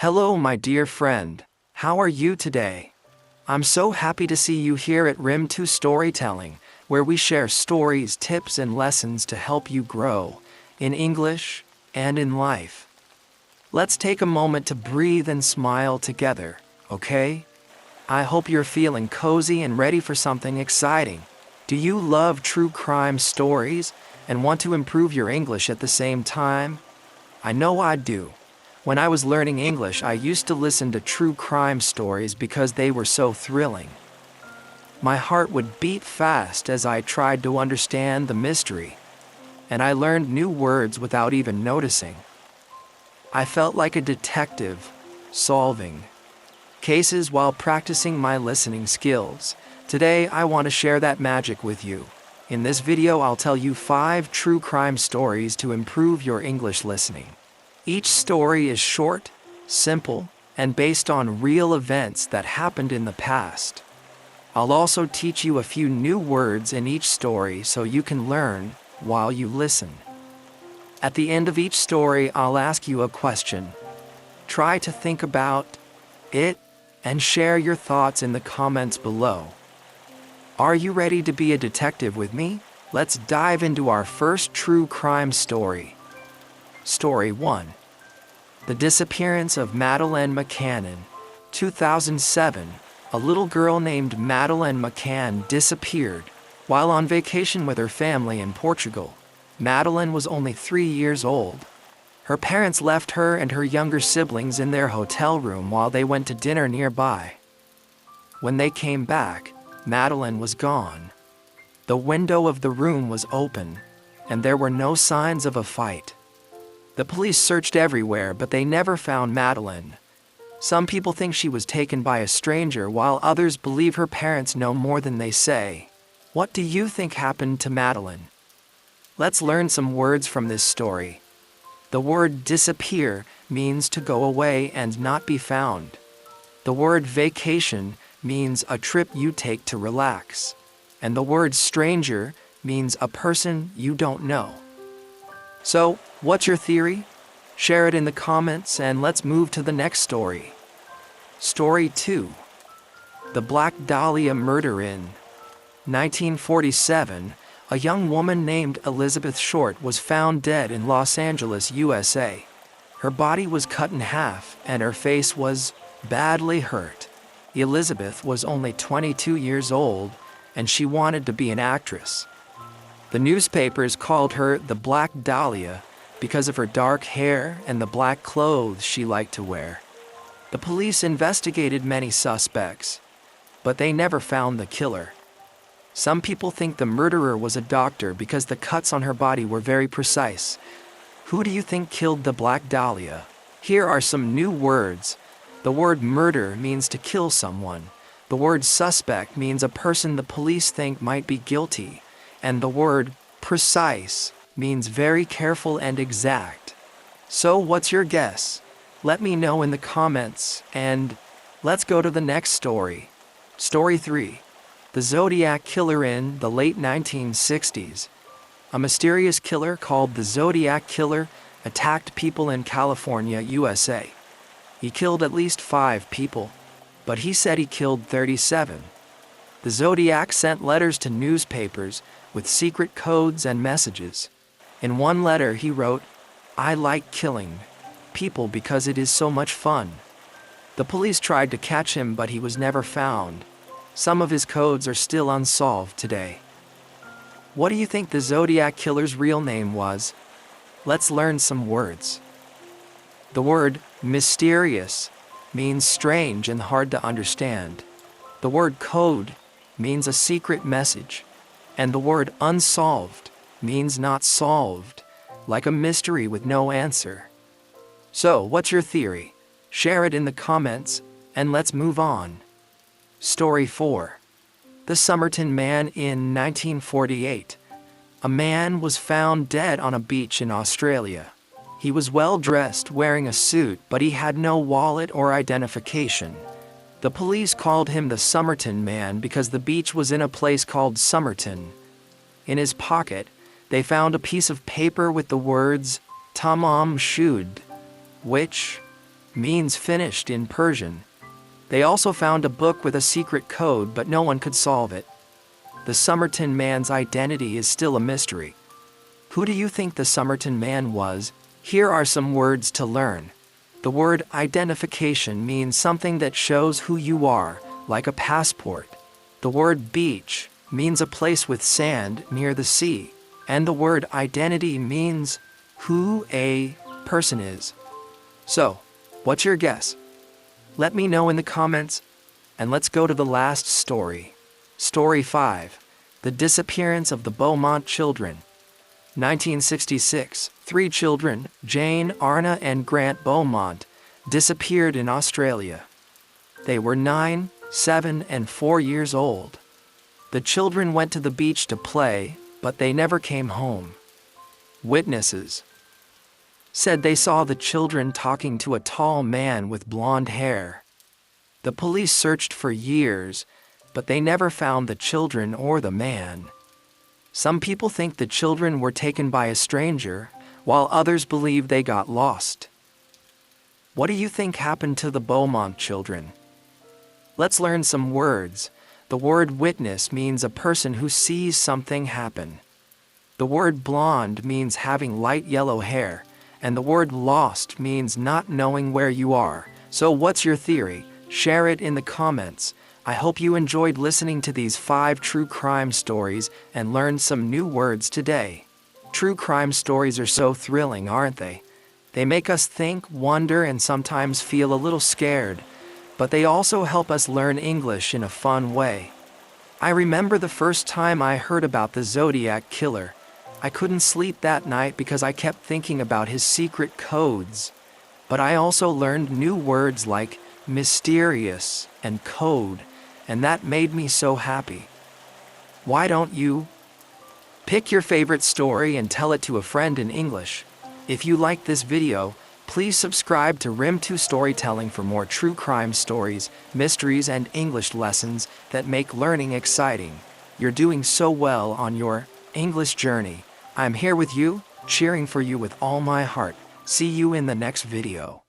Hello, my dear friend. How are you today? I'm so happy to see you here at Rim2 Storytelling, where we share stories, tips, and lessons to help you grow in English and in life. Let's take a moment to breathe and smile together, okay? I hope you're feeling cozy and ready for something exciting. Do you love true crime stories and want to improve your English at the same time? I know I do. When I was learning English, I used to listen to true crime stories because they were so thrilling. My heart would beat fast as I tried to understand the mystery, and I learned new words without even noticing. I felt like a detective, solving cases while practicing my listening skills. Today, I want to share that magic with you. In this video, I'll tell you 5 true crime stories to improve your English listening. Each story is short, simple, and based on real events that happened in the past. I'll also teach you a few new words in each story so you can learn while you listen. At the end of each story, I'll ask you a question. Try to think about it and share your thoughts in the comments below. Are you ready to be a detective with me? Let's dive into our first true crime story. Story 1. The disappearance of Madeleine McCann. In 2007, a little girl named Madeleine McCann disappeared while on vacation with her family in Portugal. Madeleine was only 3 years old. Her parents left her and her younger siblings in their hotel room while they went to dinner nearby. When they came back, Madeleine was gone. The window of the room was open, and there were no signs of a fight. The police searched everywhere, but they never found Madeleine. Some people think she was taken by a stranger, while others believe her parents know more than they say. What do you think happened to Madeleine? Let's learn some words from this story. The word disappear means to go away and not be found. The word vacation means a trip you take to relax. And the word stranger means a person you don't know. So, what's your theory? Share it in the comments and let's move to the next story. Story 2. The Black Dahlia Murder. In 1947, a young woman named Elizabeth Short was found dead in Los Angeles, USA. Her body was cut in half and her face was badly hurt. Elizabeth was only 22 years old and she wanted to be an actress. The newspapers called her the Black Dahlia because of her dark hair and the black clothes she liked to wear. The police investigated many suspects, but they never found the killer. Some people think the murderer was a doctor because the cuts on her body were very precise. Who do you think killed the Black Dahlia? Here are some new words. The word murder means to kill someone. The word suspect means a person the police think might be guilty. And the word precise means very careful and exact. So what's your guess? Let me know in the comments, and let's go to the next story. Story 3. The Zodiac Killer. In the late 1960s, a mysterious killer called the Zodiac Killer attacked people in California, USA. He killed at least 5 people, but he said he killed 37. The Zodiac sent letters to newspapers with secret codes and messages. In one letter he wrote, "I like killing people because it is so much fun." The police tried to catch him, but he was never found. Some of his codes are still unsolved today. What do you think the Zodiac Killer's real name was? Let's learn some words. The word mysterious means strange and hard to understand. The word code means a secret message. And the word unsolved means not solved, like a mystery with no answer. So, what's your theory? Share it in the comments, and let's move on. Story 4. The Somerton Man. In 1948, a man was found dead on a beach in Australia. He was well dressed, wearing a suit, but he had no wallet or identification. The police called him the Somerton Man because the beach was in a place called Somerton. In his pocket, they found a piece of paper with the words "Tamam Shud," which means finished in Persian. They also found a book with a secret code, but no one could solve it. The Somerton man's identity is still a mystery. Who do you think the Somerton man was? Here are some words to learn. The word identification means something that shows who you are, like a passport. The word beach means a place with sand near the sea. And the word identity means who a person is. So, what's your guess? Let me know in the comments. And let's go to the last story. Story 5. The Disappearance of the Beaumont Children. 1966, 3 children, Jane, Arna, and Grant Beaumont, disappeared in Australia. They were 9, 7, and 4 years old. The children went to the beach to play, but they never came home. Witnesses said they saw the children talking to a tall man with blonde hair. The police searched for years, but they never found the children or the man. Some people think the children were taken by a stranger, while others believe they got lost. What do you think happened to the Beaumont children? Let's learn some words. The word witness means a person who sees something happen. The word blonde means having light yellow hair, and the word lost means not knowing where you are. So what's your theory? Share it in the comments. I hope you enjoyed listening to these 5 true crime stories and learned some new words today. True crime stories are so thrilling, aren't they? They make us think, wonder, and sometimes feel a little scared, but they also help us learn English in a fun way. I remember the first time I heard about the Zodiac Killer. I couldn't sleep that night because I kept thinking about his secret codes. But I also learned new words like mysterious and code, and that made me so happy. Why don't you? Pick your favorite story and tell it to a friend in English. If you liked this video, please subscribe to Rim2 Storytelling for more true crime stories, mysteries, and English lessons that make learning exciting. You're doing so well on your English journey. I'm here with you, cheering for you with all my heart. See you in the next video.